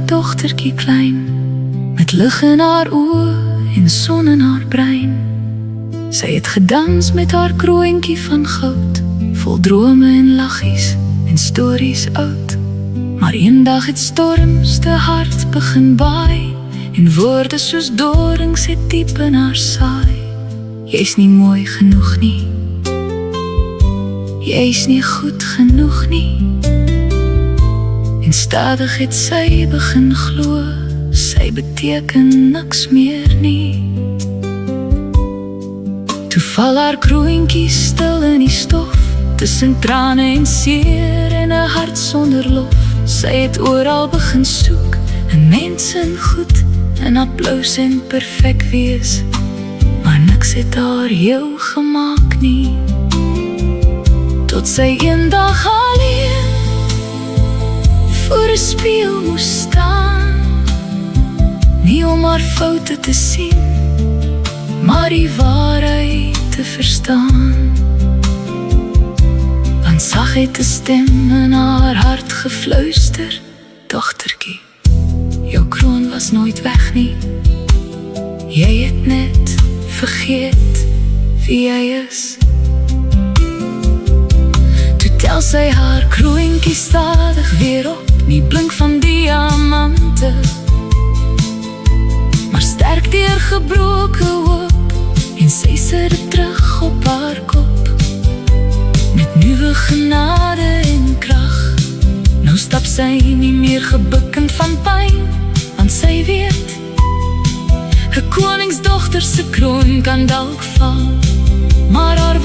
dogtertjie klein, met lig in haar oë en son in haar brein. Sy het gedans met haar kroontjie van goud, vol drome en laggies en stories oud. Maar eendag het storms te hard begin baai, en woorde soos dorings het diep in haar saai. Jy's nie mooi genoeg nie, jy's nie goed genoeg nie. En stadig het sy begin glo, sy beteken niks meer nie. Toe val haar kroontjie stil in die stof, tussen trane en seer en 'n hart sonder lof. Sy het oral begin soek, in mense en goed, in applaus en perfek wees, maar niks het haar heel gemaak nie. Tot sy eendag alleen voor 'n spieël moes staan, nie om haar foute te sien, maar die waarheid te verstaan. Want sag het 'n stem in haar hart gefluister: dogtertjie, jou kroon was nooit weg nie, jy het net vergeet wie jy is. Toe tel sy haar kroontjie stadig weer op, nie blink van diamante, maar sterk deur gebroke hoop, en sy sit dit terug op haar kop, met nuwe genade en krag. Nou stap sy nie meer gebukkend van pyn, want sy weet, 'n koningsdogter se kroon kan dalk val, maar haar